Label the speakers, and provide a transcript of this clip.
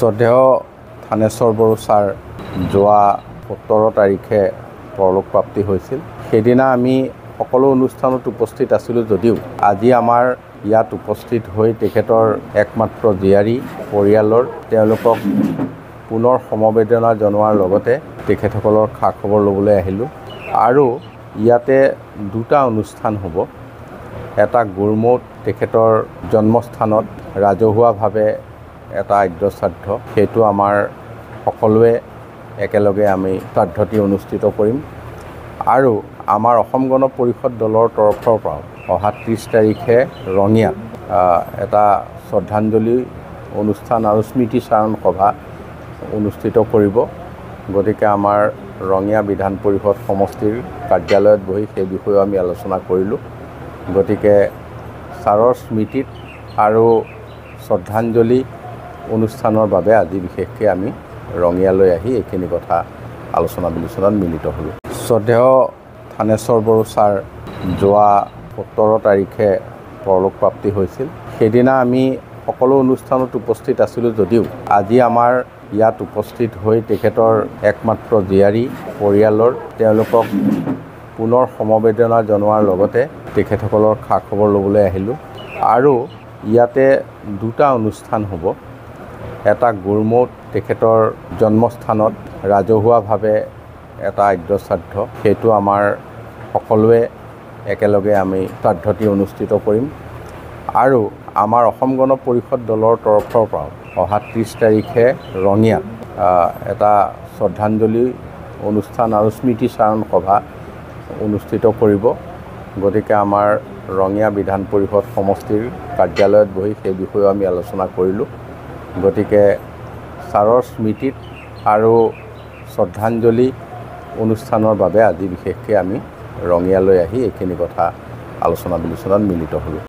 Speaker 1: শ্ৰদ্ধেয় Thaneswar Bodo sir যোৱা 17 তাৰিখে পৰলোকপ্ৰাপ্তি হৈছিল। সেইদিনা আমি সকলো অনুষ্ঠানত উপস্থিত আছিলোঁ যদিও আজি আমাৰ ইয়াত উপস্থিত হৈ তেখেতৰ একমাত্ৰ জীয়াৰী পৰিয়ালৰ তেওঁলোকক পুনৰ সমবেদনা জনোৱাৰ লগতে তেখেতসকলৰ খা খবৰ ল'বলৈ আহিলোঁ। আৰু ইয়াতে দুটা অনুষ্ঠান হ'ব। এটা গুৰমৌত তেখেতৰ জন্মস্থানত ৰাজহুৱাভাৱে এটা আদ্যশ্ৰাদ্ধ, সেইটো আমাৰ সকলোৱে একেলগে আমি শ্ৰাদ্ধটি অনুষ্ঠিত কৰিম। আৰু আমাৰ অসম গণ পৰিষদ দলৰ তৰফৰ পৰা অহা 30 তাৰিখে ৰঙিয়াত এটা শ্ৰদ্ধাঞ্জলি অনুষ্ঠান আৰু স্মৃতিচাৰণ সভা অনুষ্ঠিত কৰিব। গতিকে আমাৰ ৰঙিয়া বিধান পৰিষদ সমষ্টিৰ কাৰ্যালয়ত বহি সেই বিষয়ে আমি আলোচনা কৰিলোঁ। গতিকে ছাৰৰ স্মৃতিত আৰু শ্ৰদ্ধাঞ্জলি অনুষ্ঠানৰ বাবে আজি বিশেষকৈ আমি ৰঙিয়ালৈ আহি এইখিনি কথা আলোচনা বিলোচনাত মিলিত হ'লোঁ। শ্ৰদ্ধেয় থানেশ্বৰ বড়ো ছাৰ যোৱা 17 তাৰিখে পৰলোকপ্ৰাপ্তি হৈছিল। সেইদিনা আমি সকলো অনুষ্ঠানত উপস্থিত আছিলোঁ যদিও আজি আমাৰ ইয়াত উপস্থিত হৈ তেখেতৰ একমাত্ৰ জীয়াৰী পৰিয়ালৰ তেওঁলোকক পুনৰ সমবেদনা জনোৱাৰ লগতে তেখেতসকলৰ খা খবৰ ল'বলৈ আহিলোঁ। আৰু ইয়াতে দুটা অনুষ্ঠান হ'ব। এটা গুৰমৌত তেখেতৰ জন্মস্থানত ৰাজহুৱাভাৱে এটা আদ্যশ্ৰাদ্ধ, সেইটো আমাৰ সকলোৱে একেলগে আমি শ্ৰাদ্ধটি অনুষ্ঠিত কৰিম। আৰু আমাৰ অসম গণ পৰিষদ দলৰ তৰফৰ পৰা অহা 30 তাৰিখে ৰঙিয়াত এটা শ্ৰদ্ধাঞ্জলি অনুষ্ঠান আৰু স্মৃতিচাৰণ সভা অনুষ্ঠিত কৰিব। গতিকে আমাৰ ৰঙিয়া বিধান পৰিষদ সমষ্টিৰ কাৰ্যালয়ত বহি সেই বিষয়ে আমি আলোচনা কৰিলোঁ। গতিকে ছাৰৰ স্মৃতিত আৰু শ্ৰদ্ধাঞ্জলি অনুষ্ঠানৰ বাবে আজি বিশেষকৈ আমি ৰঙিয়ালৈ আহি এইখিনি কথা আলোচনা বিলোচনাত মিলিত হ'লোঁ।